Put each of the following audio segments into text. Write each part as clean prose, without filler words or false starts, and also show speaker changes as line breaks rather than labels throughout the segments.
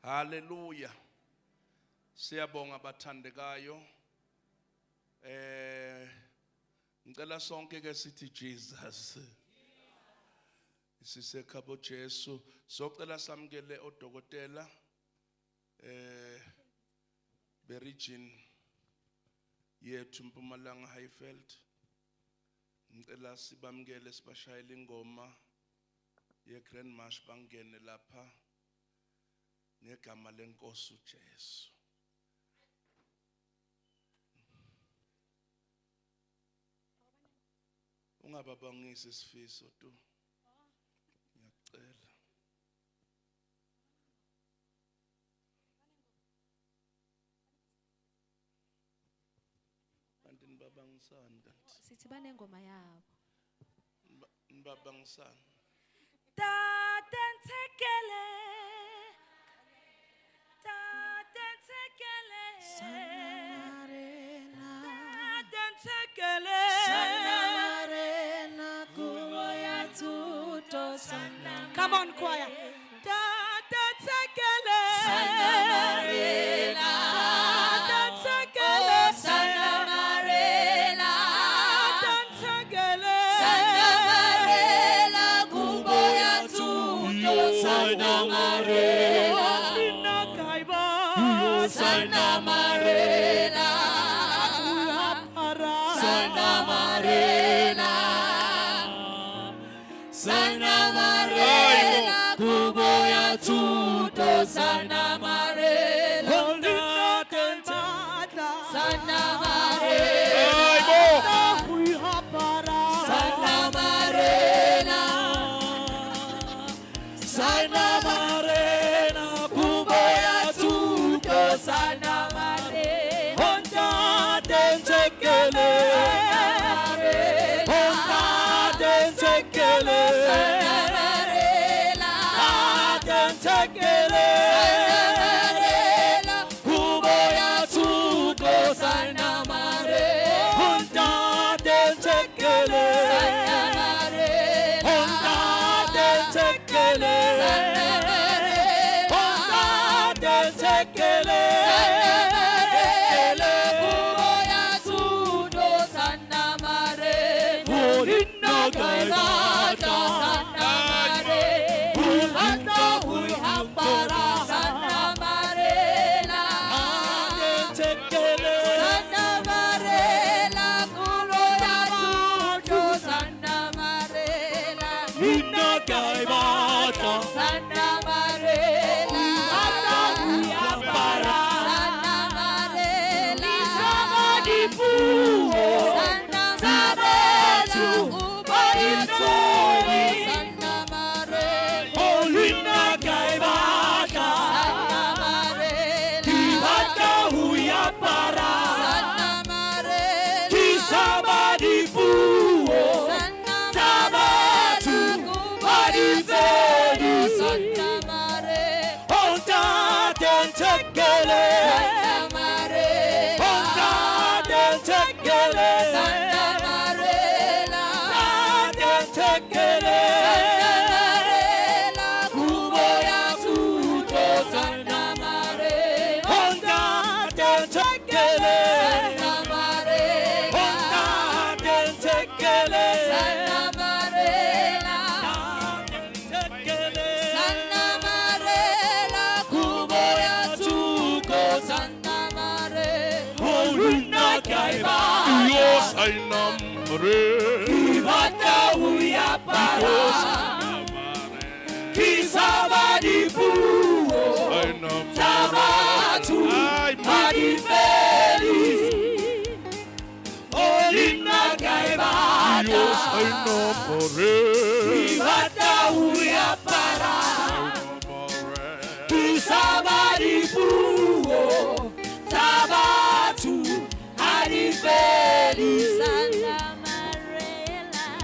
Hallelujah. Siyabonga abathandekayo. Ngicela sonke ke sithi Jesus. Sisekhabo Jesu. Socela samukele odokotela beRegion yethu Mpumalanga Highveld. Ngicela sibamukele sibashayele ingoma yeGrand March bangene lapha ngegama lenkosi uJesu. Ungababangisi isifiso tu. Ngiyacela. Kanti nibabangisani kanti?
Sithi banengoma yabo.
Nibabangisani.
Tatentekele. Come on, choir.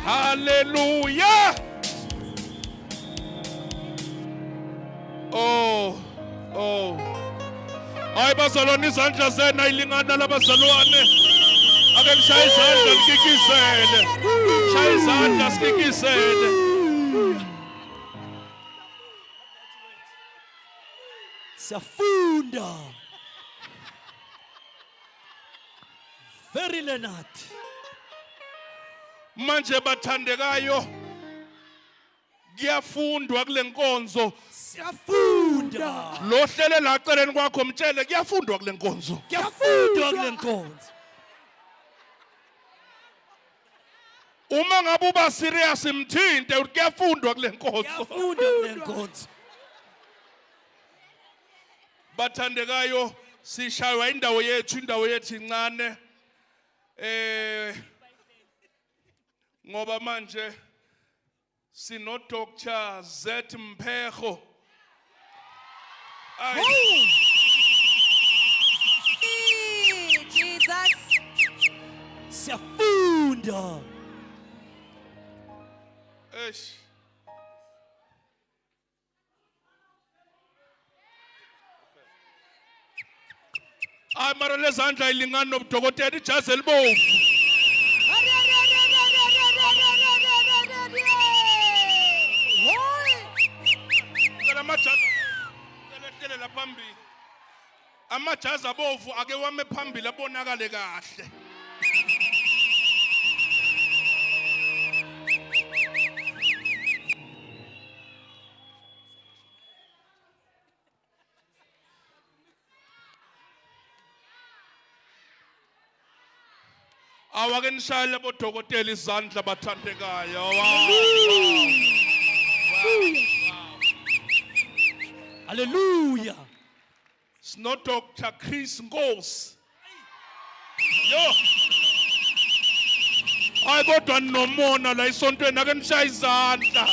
Hallelujah. Oh. Ay bazalwane izandla zena ilingana labazalwane. Ake mshaye izandla likikisele. Shaya izandla sikikisele.
Siyafunda. Very Leonard.
Manje bathandekayo kuyafundwa kule nkonzo.
Siyafunda.
Lo hlele la celeni kwakho mtshele kuyafundwa kule nkonzo.
Kuyafundwa kule nkonzo.
Uma ngabe uba serious mthinte kuyafundwa kule nkonzo.
Kuyafundwa kule nkonzo.
Bathandekayo sishaywa indawo yethu incane. Ngoba manje sino Dr. Z Mphego.
Jesus.
Siyafunda.
Eish. Ay mara lezandla ilingana nobudokotela ijazi elibovu. Ngicela amajazi elekelela phambili. Amajazi abovu ake wame phambili abonakale kahle. Awake nishayele bodokotela izandla bathandekayo.
Hallelujah.
Sino Dr. Chris Nkosi. Yo. Ay kodwa nomona la isontweni ake nishaya izandla.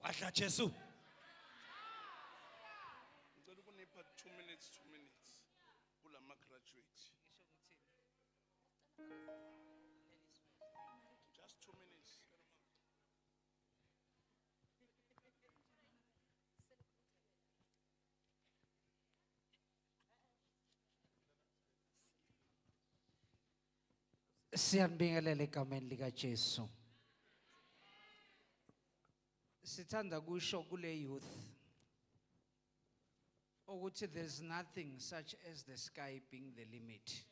Wadla Jesu.
Ngicela ukunipha 2 minutes kulama graduate. Just 2 minutes.
Siyanibingelela egameni lika Jesu. Sithanda kusho kule youth ukuthi there's nothing such as the sky being the limit.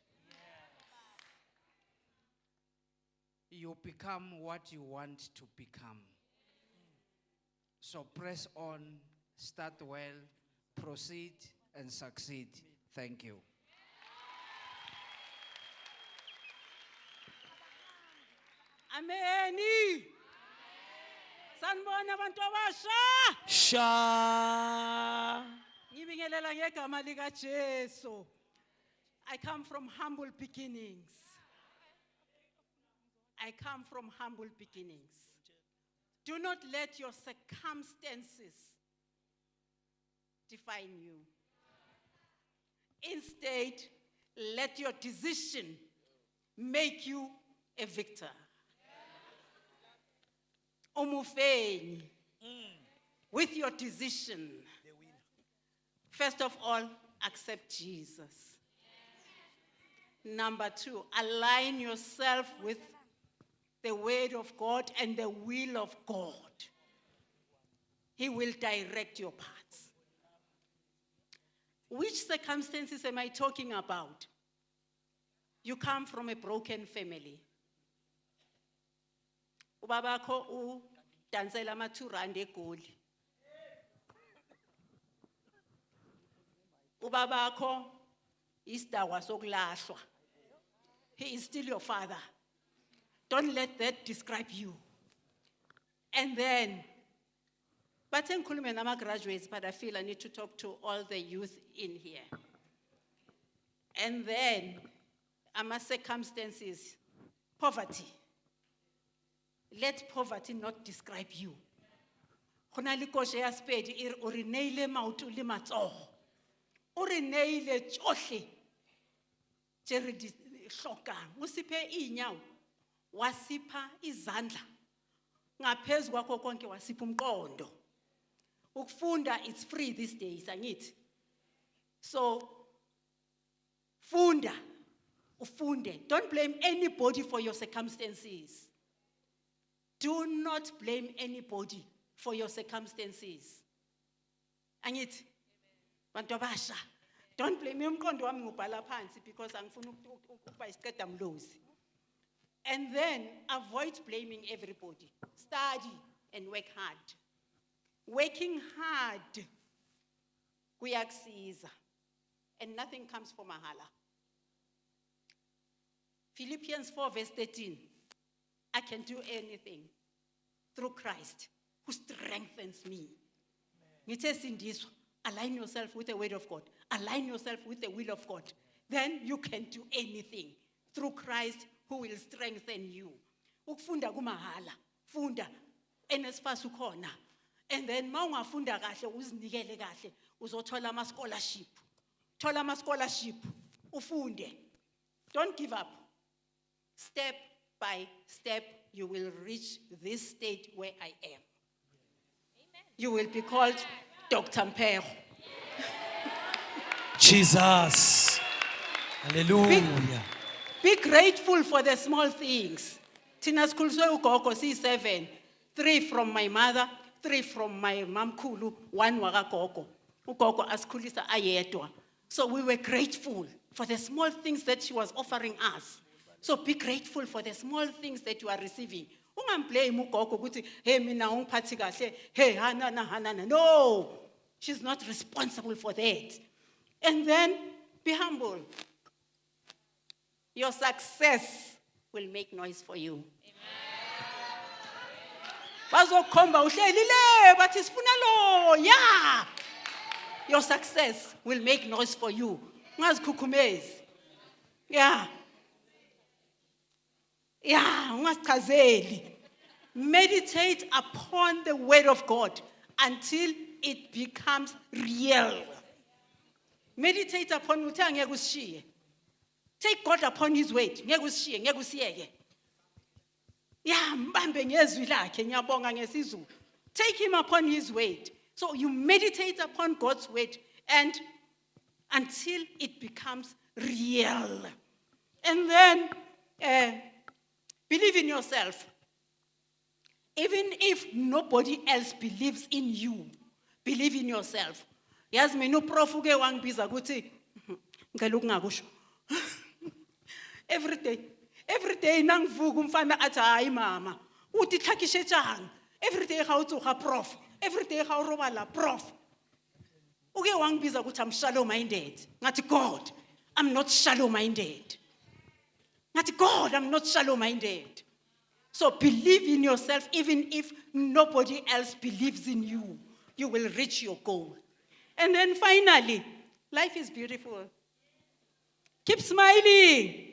You become what you want to become. So press on, start well, proceed and succeed. Thank you.
Ameni. Sanibona abantu abasha.
Sha.
Ngibingelela ngegama lika Jesu. I come from humble beginnings. I come from humble beginnings. Do not let your circumstances define you. Instead, let your decision make you a victor. Umufeni, with your decision, first of all, accept Jesus. Number 2, align yourself with the word of God and the will of God. He will direct your paths. Which circumstances am I talking about? You come from a broken family. Ubabakho u dansela ama 2 rand egoli. Ubabakho isdawa sokulahlwa. He is still your father. Don't let that describe you. And then, but enkhulume nama graduates, but I feel I need to talk to all the youth in here. And then, ama circumstances, poverty. Let poverty not describe you. Khona le koshe ya Sepedi o re neile maoto le matsogo. O re neile tsohle tse re di hlokang. O siphe inyawo, wasipha izandla. Ngaphezu kwakho konke wasipha umqondo. Ukufunda it's free these days, angithi. So funda Ufunde. Don't blame anybody for your circumstances. Do not blame anybody for your circumstances. Angithi? Bantu abasha. Don't blame me umqondo wami ngubhala phansi because angifuni ukuba isiqeda mlozi. And then avoid blaming everybody. Study and work hard. Working hard kuyakusiza. And nothing comes for mahala. Philippians 4 verse 13. I can do anything through Christ who strengthens me. Ngithe sindiswa, align yourself with the word of God. Align yourself with the will of God. Then you can do anything through Christ who will strengthen you. Ukufunda kumahala. Funda. NSFAS ukhona. And then ma ungafunda kahle uzinikele kahle uzothola ama scholarship. Thola ama scholarship. Ufunde. Don't give up. Step by step you will reach this state where I am. You will be called Dr. Mpero.
Jesus. Hallelujah.
Be grateful for the small things. Tina skhuliswe ugogo C7. 3 from my mother, 3 from my mamkhulu, 1 wakagogo. Ugogo askhulisa ayedwa. So we were grateful for the small things that she was offering us. So be grateful for the small things that you are receiving. Ungamblame ugogo ukuthi hey mina ungiphathi kahle, hey hanana. No. She's not responsible for that. And then be humble. Your success will make noise for you. Bazokhomba uhlelile bathi sifuna lo. Yeah. Your success will make noise for you. Ungazikhukhumezi. Yeah. Yeah, ungasichazeli. Meditate upon the word of God until it becomes real. Meditate upon ukuthi angeke usishiye. Take God upon his word. Ngeke usishiye, ngeke usiyeke. Yeah, mbambe ngezwi lakhe ngiyabonga ngesizulu. Take him upon his word. So you meditate upon God's word and until it becomes real. And then believe in yourself. Even if nobody else believes in you, believe in yourself. Yazi mina uprof uke wangibiza ukuthi ngicela ukungakusho. Every day nangivuka umfana athi hayi mama, uthi hlakishe tjani. Every day ga utsoga prof. Every day ga o robala prof. Uke wangibiza ukuthi I'm shallow minded. Ngathi God, I'm not shallow minded. God, I'm not shallow-minded. So believe in yourself, even if nobody else believes in you. You will reach your goal. And then finally, life is beautiful. Keep smiling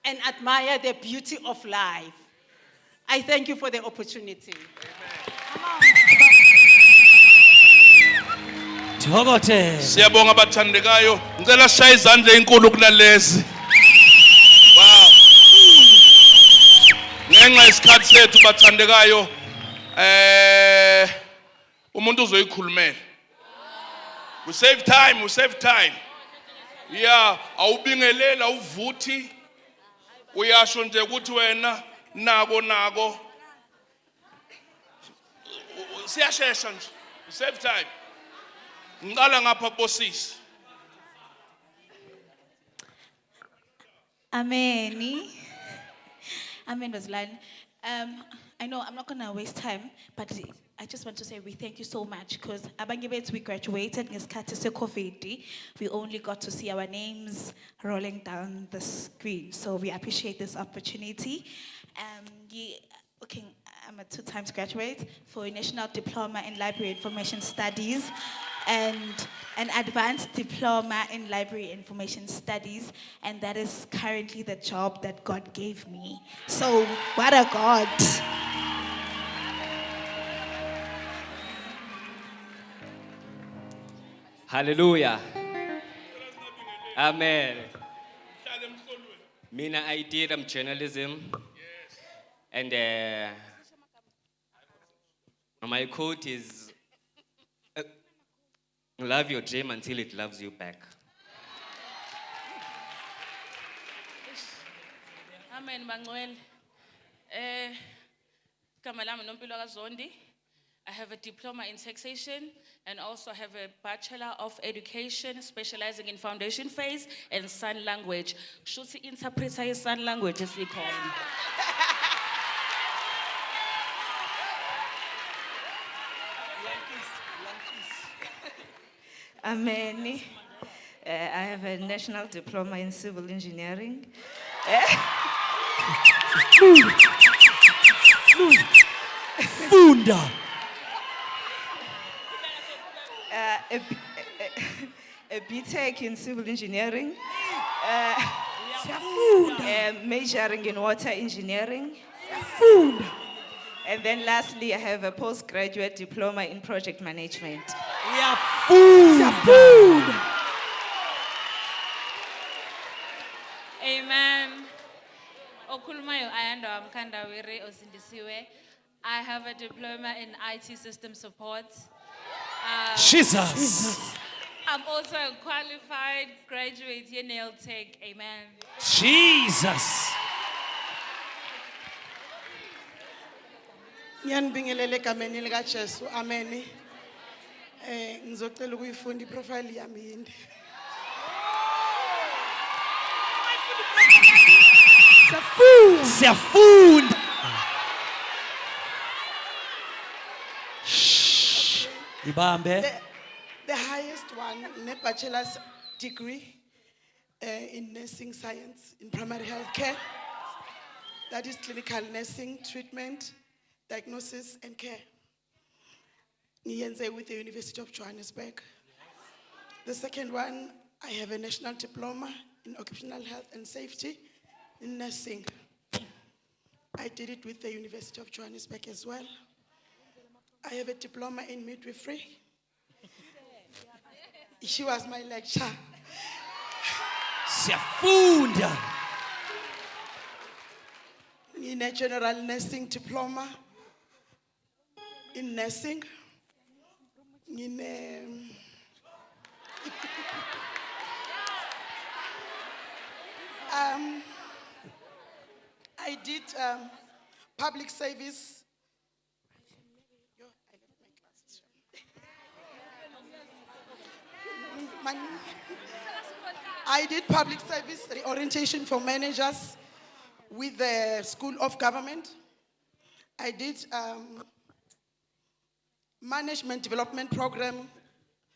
and admire the beauty of life. I thank you for the opportunity.
Thokote.
Siyabonga abathandekayo. Ngicela sishaya izandla ezinkulu kunalezi. Wow. Ngenxa yesikhathi sethu bathandekayo umuntu uzoyikhulumela. We save time. Yeah, awubingelela uvuthi. Uyasho nje ukuthi wena nako. Siyashesha nje. We save time. Ngicala ngapha bosisi.
Amen. Amen, Rosaline. I know I'm not going to waste time, but I just want to say we thank you so much because we graduated in COVID. We only got to see our names rolling down the screen. So we appreciate this opportunity. I'm a 2 times graduate for a National Diploma in Library Information Studies and an Advanced Diploma in Library Information Studies, and that is currently the job that God gave me. So, what a God.
Hallelujah. Amen. Mina I did journalism. And my quote is, love your dream until it loves you back.
Amen, Manuel. Kamalama Nompilo Kazondi. I have a diploma in taxation and also have a Bachelor of Education specializing in foundation phase and sign language. Shusi interpreter is sign language as we call it.
Amen. I have a national diploma in civil engineering.
Funda.
A BTEC in civil engineering. Majoring in water engineering.
Funda.
And then lastly, I have a postgraduate diploma in project management.
Funda.
Amen. Okhulumayo Ayanda Mkandawiri Osindisiwe. I have a diploma in IT system support.
Jesus.
I'm also a qualified graduate in Nail Tech. Amen.
Jesus.
Ngiyanibingelela egameni lika Jesu. Amen. Ngizocela ukuyifunda iprofile yami yini.
Siyafunda. Ibambe.
The highest one, a bachelor's degree in nursing science in primary health care. That is clinical nursing, treatment, diagnosis, and care. Ngiyenze with the University of Johannesburg. The second one, I have a national diploma in occupational health and safety in nursing. I did it with the University of Johannesburg as well. I have a diploma in midwifery. She was my lecturer.
Siyafunda.
In a general nursing diploma in nursing. I did public service. Yo, I left my glasses. I did public service orientation for managers with the School of Government. I did management development program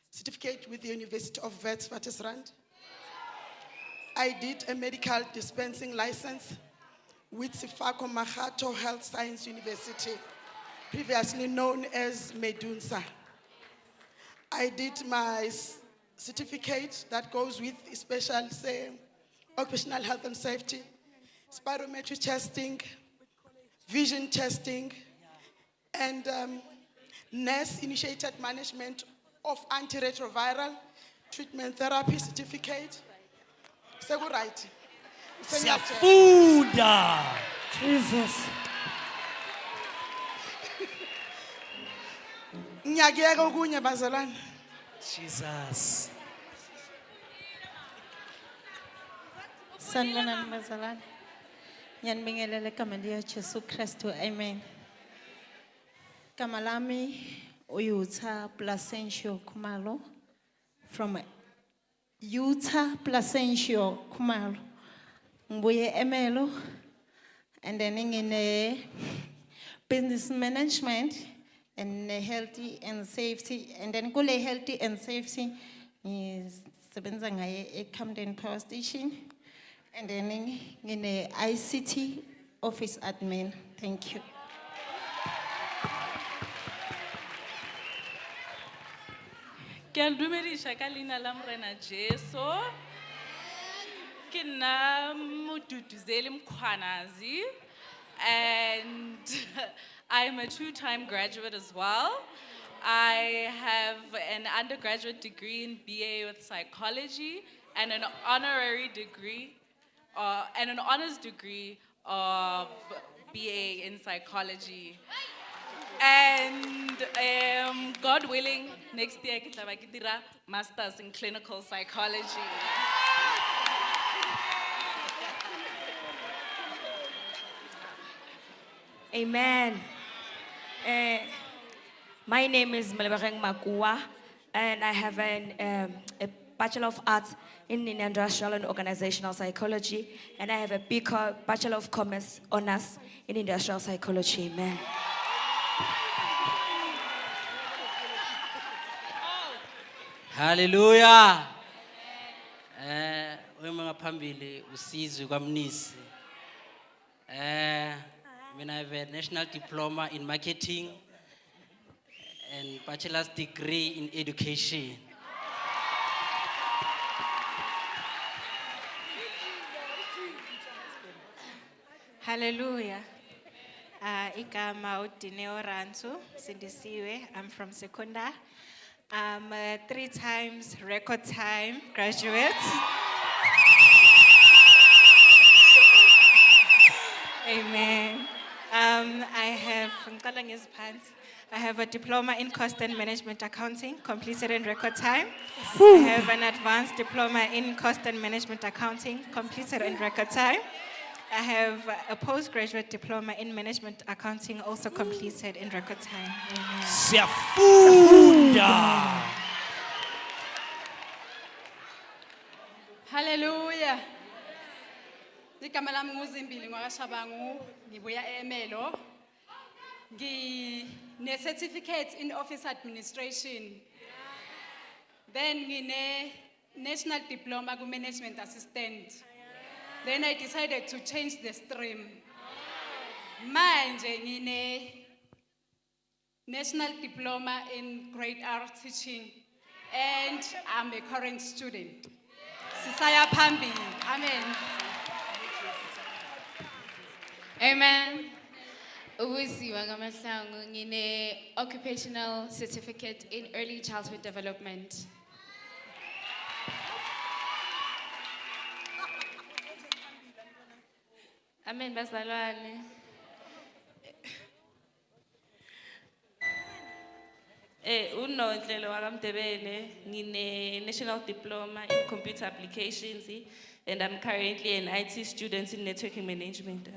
certificate with the University of Witwatersrand. I did a medical dispensing license with Sifako Mahato Health Science University, previously known as Medunsa. I did my certificate that goes with special, occupational health and safety, spirometry testing, vision testing, and nurse-initiated management of antiretroviral treatment therapy certificate. Segu right.
Siyafunda.
Jesus. Ngiyakuyeka okunye bazalwane.
Jesus.
Sanibonani bazalwane. Ngiyanibingelela egameni likaJesu Kristu. Amen. Igama lami uYutha Placencio Khumalo from Utah Placencio Khumalo. Ngibuye eMelo and then ngine business management and healthy and safety, and then kule healthy and safety ngisebenza ngaye eCamden Power Station, and then ngine ICT office admin. Thank you.
Kiandumedisha ka leina la Morena Jesu. Ke nna Motutuzeli Mkhwanazi, and I'm a two-time graduate as well. I have an undergraduate degree in BA with psychology and an honorary degree, and an honors degree of BA in psychology. And God willing, next year I will get a master's in clinical psychology.
Amen. My name is Malebereng Makua, and I have a Bachelor of Arts in Industrial and Organizational Psychology, and I have a Bachelor of Commerce Honors in Industrial Psychology. Amen.
Hallelujah. Uma ngaphambili usizwe kwamnisi. When I have a national diploma in marketing and bachelor's degree in education.
Hallelujah. Igama uDineo Rantu Sindisiwe. I'm from Secunda. I'm a 3 times record time graduate. Amen. I have a diploma in cost and management accounting, completed in record time. I have an advanced diploma in cost and management accounting, completed in record time. I have a postgraduate diploma in management accounting, also completed in record time. Amen.
Siyafunda.
Hallelujah. Igama lami nguZimbili ngwakaShabangu, ngibuya eMelo. Ngine certificate in office administration. Then ngine national diploma ku management assistant. Then I decided to change the stream. Manje ngine national diploma in grade R teaching, and I'm a current student. Sisaya phambili. Amen.
Amen. Ubusiwa ngamasango ngine occupational certificate in early childhood development. Amen bazalwane.
Unondlelo wakamdebele ngine national diploma in computer applications and I'm currently an IT student in networking management.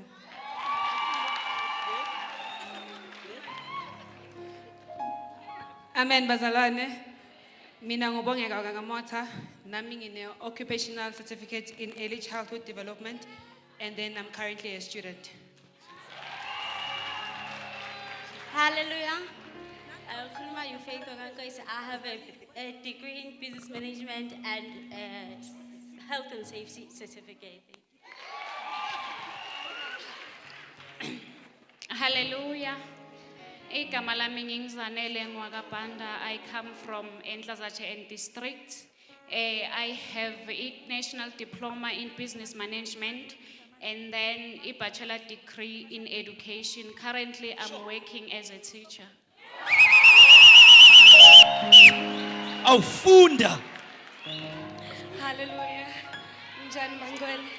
Amen bazalwane. Mina ngubongeka kaNgamotha, nami ngine occupational certificate in early childhood development, and then I'm currently a student.
Hallelujah. I have a degree in business management and a health and safety certificate.
Hallelujah. Igama lami ngingizanele ngwakabanda. I come from Enhlazatshe district. I have a national diploma in business management and then a bachelor degree in education. Currently, I'm working as a teacher.
Awufunda.
Hallelujah. Njani Mangwele.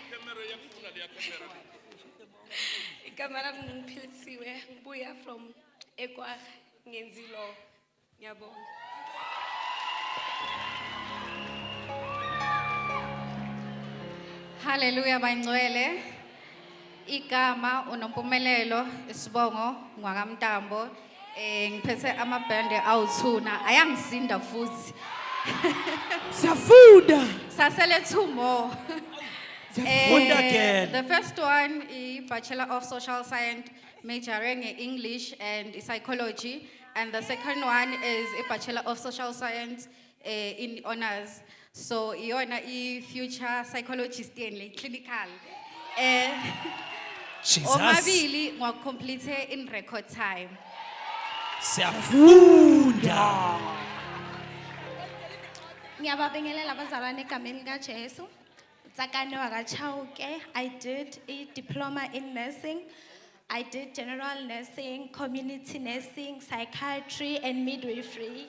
Igama lami ngiphilisiwe, ngibuya from eKwagga ngenzilo. Ngiyabonga.
Hallelujah bangcwele. Igama unompumelelo isibongo ngwakamtambo. Ngiphethe amabhande awuthuna ayangisinda futhi.
Safunda.
Sasele 2 more.
Safunda again.
The first one is Bachelor of Social Science, majoring in English and Psychology, and the second one is a Bachelor of Social Science in honors. So iona I future psychologist and clinical.
Jesus.
Omabili ngwa complete in record time.
Siyafunda.
Ngiyababingelela abazalwane egameni likaJesu. Tsakane wakachauke. I did a diploma in nursing. I did general nursing, community nursing, psychiatry, and midwifery.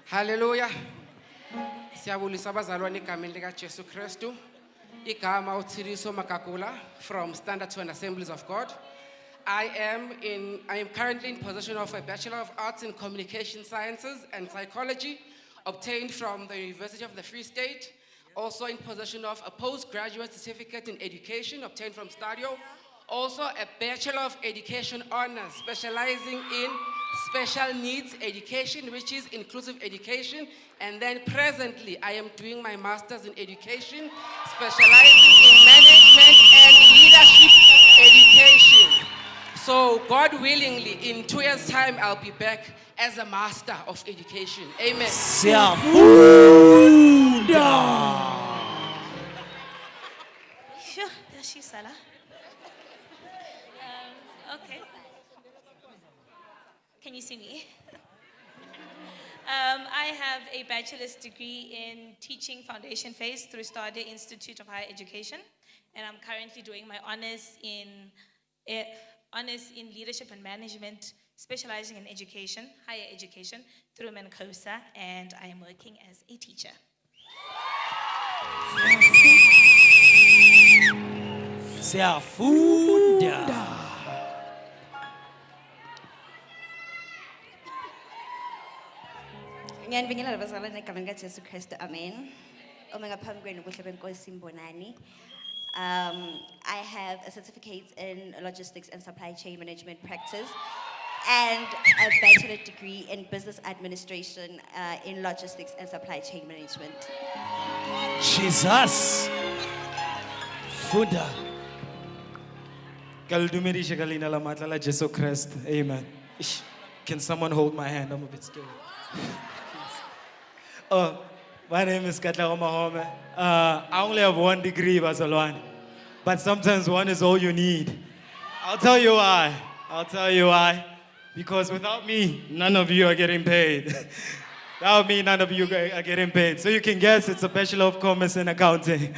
Hallelujah. Siyabulisa abazalwane egameni likaJesu Kristu. Igama uThiriso Makakula from Standard 2 and Assemblies of God. I am currently in possession of a Bachelor of Arts in Communication Sciences and Psychology, obtained from the University of the Free State. also in possession of a postgraduate certificate in education obtained from Stadio, also a Bachelor of Education honors specializing in special needs education, which is inclusive education. And then presently, I am doing my master's in education, specializing in management and leadership education. So God willingly, in 2 years' time, I'll be back as a master of education. Amen.
Sure, that's she, Salah. Okay. Can you see me? I have a bachelor's degree in teaching foundation phase through Stadio Institute of Higher Education, and I'm currently doing my honors in leadership and management, specializing in education, higher education, through Mancosa, and I am working as a teacher.
Ngiyanibingelela abazalwane egameni kaJesu Kristu, amen. Uma ngaphambi kwenu kuhle benkosi Mbonani. I have a certificate in logistics and supply chain management practice and a bachelor degree in business administration in logistics and supply chain management.
Jesus. Funda. Kaldumirisha kalina la matla la Jesu Christ. Amen. Ish. Can someone hold my hand? I'm a bit scared. Oh, my name is Katla Mahome. I only have 1 degree, Bazalwane. But sometimes one is all you need. I'll tell you why. Because without me, none of you are getting paid. Without me, none of you are getting paid. So you can guess it's a Bachelor of Commerce in Accounting.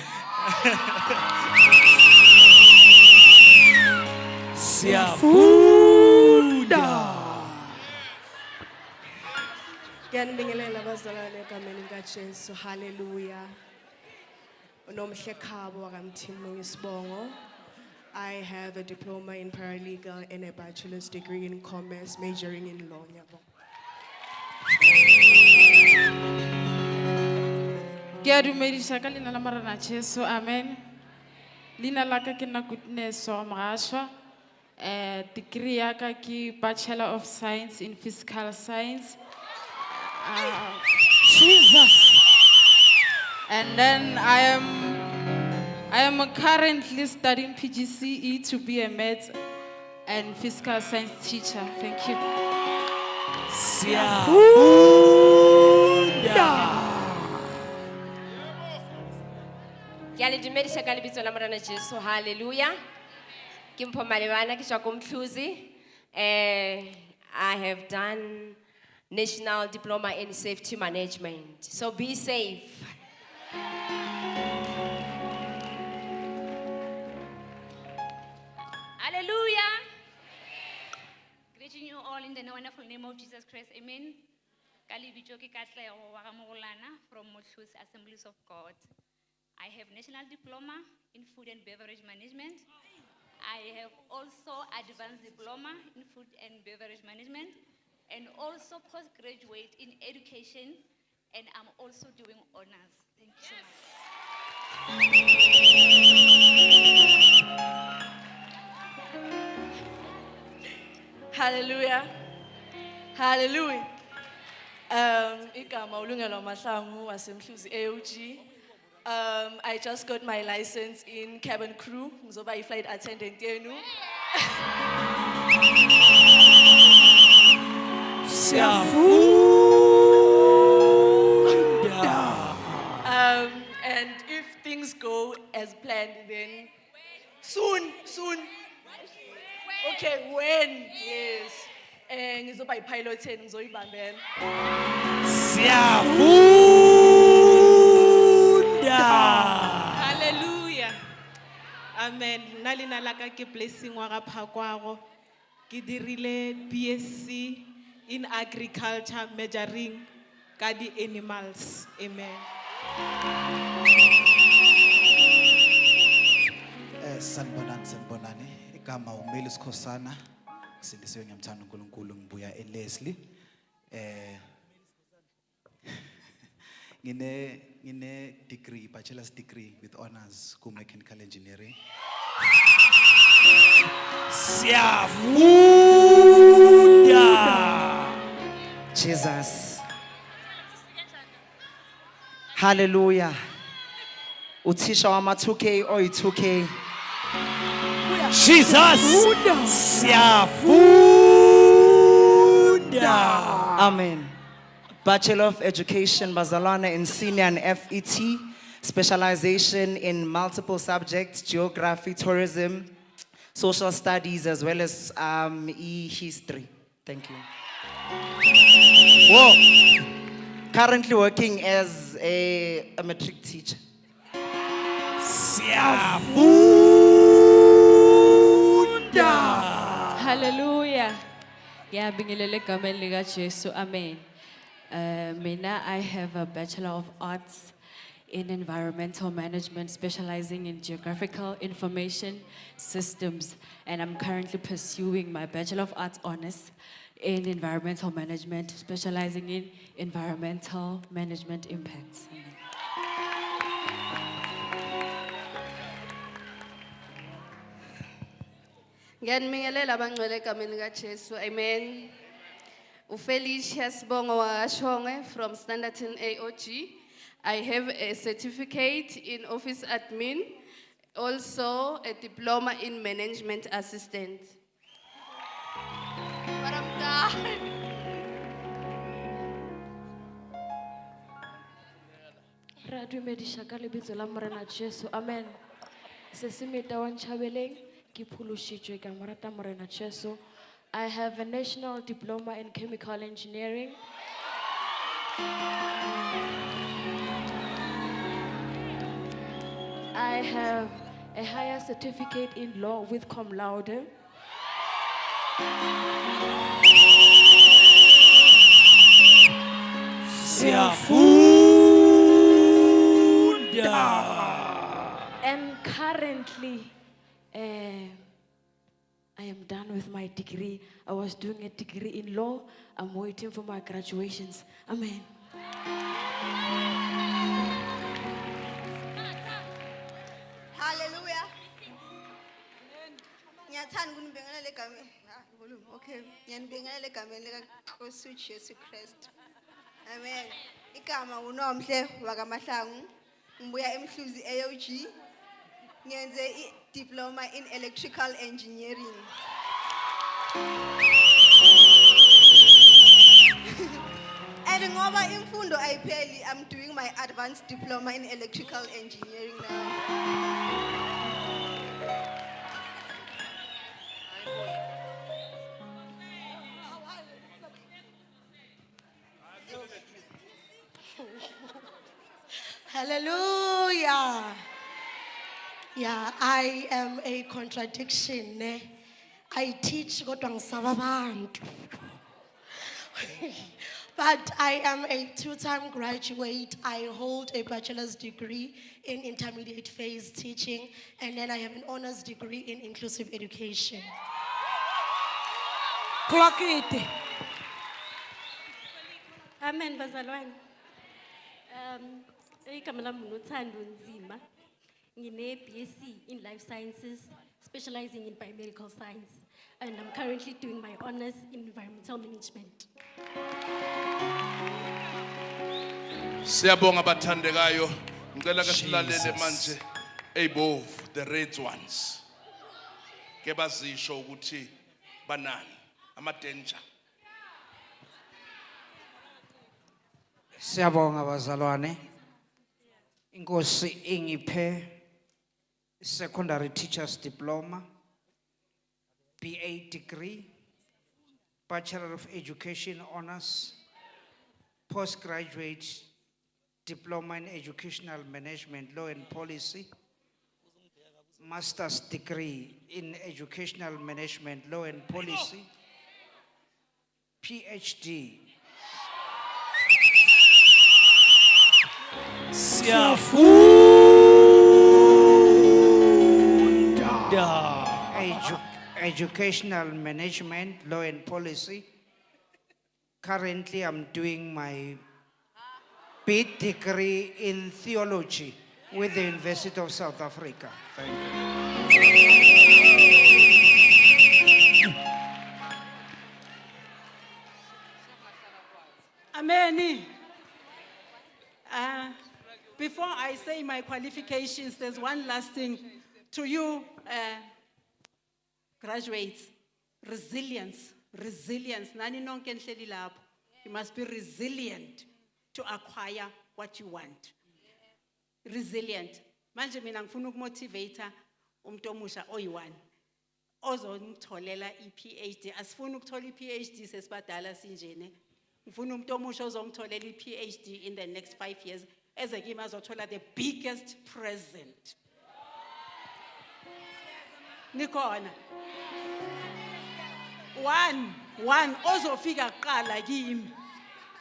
Ngiyanibingelela abazalwane egameni likaJesu. Hallelujah. Unomhle Khabo wakamthimlo ngesibongo. I have a diploma in paralegal and a bachelor's degree in commerce, majoring in law.
Dumedisha ka leina la Morena Jesu, amen. Leina la ka ke nna Goodness wa Mogashwa. Degree ya ka ke Bachelor of Science in Physical Science. Jesus. And then I am currently studying PGCE to be a maths and physical science teacher. Thank you.
Dumedisha ka lebitso la Morena Jesu. Hallelujah. Ke Mpho Malebana ke tswa ko Mhluzi. I have done National Diploma in Safety Management. So be safe.
Hallelujah. Greeting you all in the wonderful name of Jesus Christ. Amen. Kalibitso ke Katlego wa ga Mogolana from Mhluzi Assemblies of God. I have National Diploma in Food and Beverage Management. I have also Advanced Diploma in Food and Beverage Management, and also postgraduate in education, and I'm also doing honors. Thank you so much.
Hallelujah. Hallelujah. Igama uLungelo Mahlangu waseMhluzi AOG. I just got my license in cabin crew. Ngizoba i-flight attendant yenu. And if things go as planned, then soon. Okay, when? Yes. Ngizoba i-pilot and ngizoyibambela.
Hallelujah. Amen. Nalina laka ke blessing wa ga Phakwago. Ke dirile BSc in agriculture, majoring ka di animals. Amen.
Sanibonani. Igama uMeli Sikhosana. Sindisiwe ngiyamthanda uNkulunkulu, ngibuya eLeslie. ngine degree, bachelor's degree with honors ku mechanical engineering.
Jesus. Hallelujah. Uthisha wama 2K or 2K.
Jesus.
Amen. Bachelor of Education, Bazalwana in Senior and FET. Specialization in multiple subjects, geography, tourism, social studies, as well as history. Thank you. Whoa. Currently working as a matric teacher.
Hallelujah. Ngiyabingelela egameni lika Jesu. Amen. Mina, I have a Bachelor of Arts in Environmental Management, specializing in Geographical Information Systems. And I'm currently pursuing my Bachelor of Arts honors in Environmental Management, specializing in Environmental Management Impacts. Amen.
Ngiyanibingelela abangcwele egameni likaJesu. Amen. Ufelicia Sibongo Washonge from Standerton AOG. I have a certificate in office admin, also a diploma in management assistant. But I'm done.
Ratu medisha ka lebitso la Morena Jesu. Amen. Se se meta wa Nchabeleng ke phološitšwe ka mo rata Morena Jesu. I have a national diploma in chemical engineering. I have a higher certificate in law with cum laude. And currently, I am done with my degree. I was doing a degree in law. I'm waiting for my graduations. Amen.
Hallelujah. Ngiyathanda ukunibingelela egameni. Volume. Okay. Ngiyanibingelela egameni likaNkosi uJesu Kristu. Amen. Igama uNomhle wakaMahlangu. Ngibuya eMhluzi AOG. Ngenze i-diploma in electrical engineering. And ngoba imfundo ayipheli, I'm doing my advanced diploma in electrical engineering now.
Hallelujah. Yeah, I am a contradiction. I teach kodwa ngisaba abantu. But I am a two-time graduate. I hold a bachelor's degree in intermediate phase teaching, and then I have an honors degree in inclusive education.
Clock it.
Amen, bazalwane. Igama lami nguNothando Nzima. Ngine BSc in Life Sciences, specializing in biomedical science, and I'm currently doing my honors in environmental management.
Siyabonga abathandekayo. Ngicela ke silalele manje above the red ones. Ke bazisho ukuthi banani ama danger.
Siyabonga bazalwane. Inkosi ingiphe secondary teacher's diploma, BA degree, Bachelor of Education honors, postgraduate diploma in educational management, law and policy, master's degree in educational management, law and policy, PhD. Educational management, law and policy. Currently, I'm doing my
BEd degree in theology with the University of South Africa. Thank you.
Amen. Before I say my qualifications, there's one last thing to you, graduates. Resilience, resilience. Nani nonke nihleli lapho. You must be resilient to acquire what you want. Resilient. Manje mina ngifuna ukumotivate umuntu omusha oyi-1 ozongitholela i-PhD. Asifuni ukuthola i-PhD sesibadala sinjene. Ngifuna umuntu omusha ozongitholela i-PhD in the next 5 years eze kimi azothola the biggest present. Nikhona. One ozofika kuqala kimi.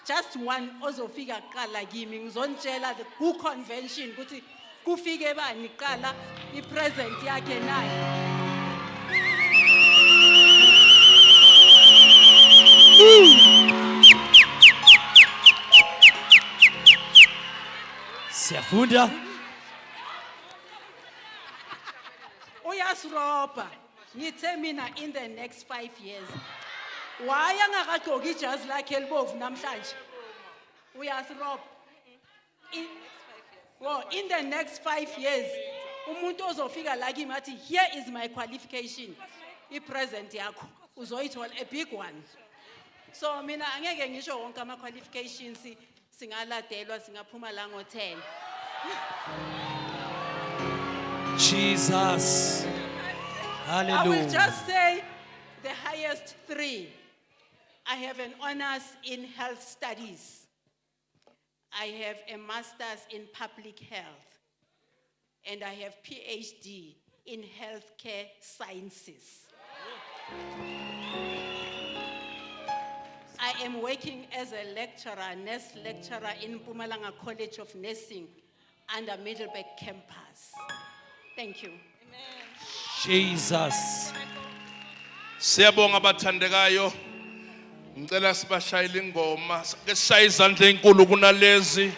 Just one ozofika kuqala kimi ngizonitshela ku convention ukuthi kufike bani kuqala i-present yakhe nayo.
Siyafunda.
Uyasiroba. Ngithe mina in the next 5 years. Why angakagqoki ijazi lakhe elibovu namhlanje? Uyasiroba. In the next 5 years, umuntu ozofika la kimi athi here is my qualification. I-present yakho uzoyithola a big one. So mina angeke ngisho wonke ama qualifications singaladelwa singaphuma la ngo-10.
Jesus. Hallelujah.
I will just say the highest 3. I have an honors in health studies. I have a master's in public health. And I have PhD in healthcare sciences. I am working as a lecturer, nurse lecturer in Mpumalanga College of Nursing under Middleburg campus. Thank you.
Jesus.
Siyabonga abathandekayo. Ngicela sibashayile ingoma. Ke sishaye izandla ezinkulu kunalezi.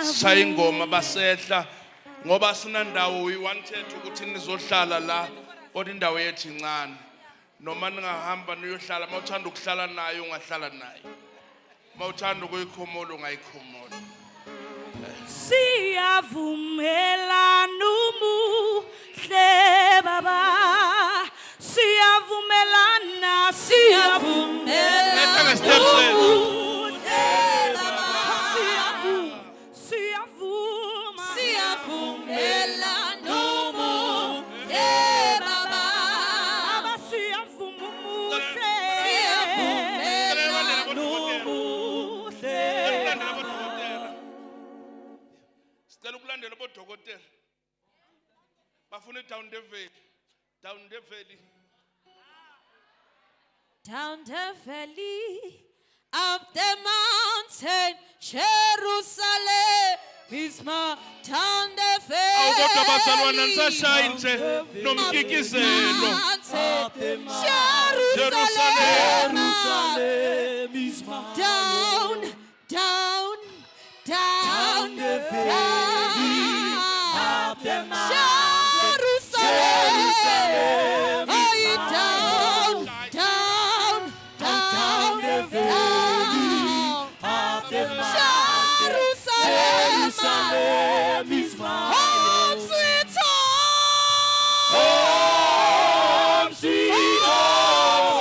Sishaye ingoma basehla ngoba sinandawo we wanted ukuthi nizohlala la kodwa indawo yethu incane. Noma ningahamba niyohlala mawuthanda ukuhlala nayo ungahlala nayo. Mawuthanda ukuyikhumula ungayikhumula.
Siyavumelana umuhle baba siyavumelana siyavumelana umuhle baba siyavumelana umuhle.
Sicela ukulandela bodokotela. Bafuna down the valley. Down the valley.
Down the valley, up the mountain, Jerusalem is my down the valley.
Awukodwa bazalwane nisashaya nje nomkikizelo.
Jerusalem is my down, down, down the valley, up the mountain. Jerusalem, oh, down, down, down the valley, up the mountain. Jerusalem is my home, sweet home, sweet home.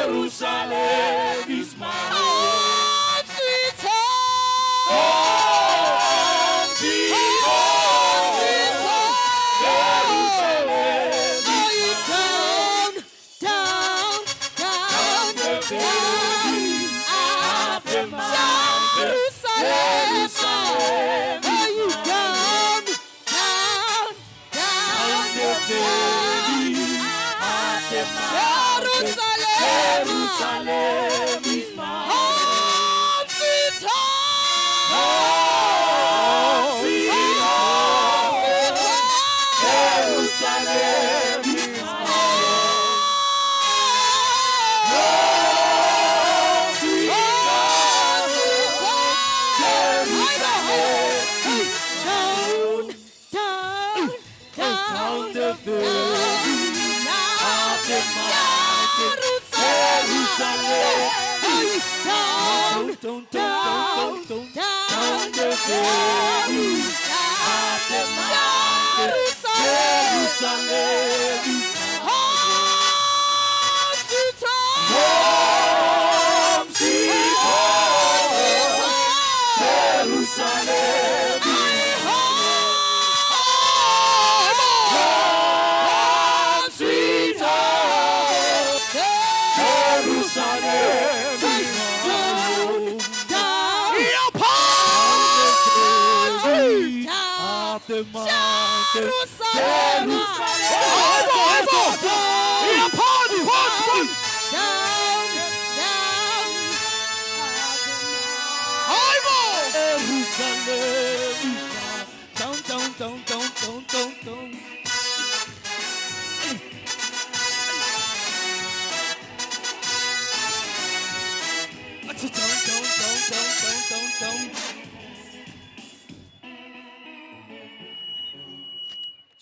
Jerusalem is my home, sweet home, sweet home. Jerusalem, oh, you down, down, down the valley, up the mountain. Jerusalem, oh, you down, down, down the valley, up the mountain. Jerusalem is my home, sweet home, sweet home, sweet home. Jerusalem is my home.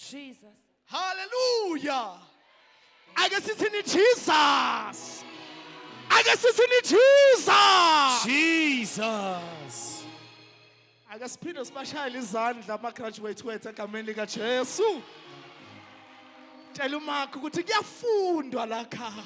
Jesus.
Hallelujah. I guess it's in Jesus. I guess it's in Jesus.
Jesus.
I guess Peter Spashali izandla ama-graduate wethu egameni likaJesu. Tell umakho ukuthi kuyafundwa la khaya.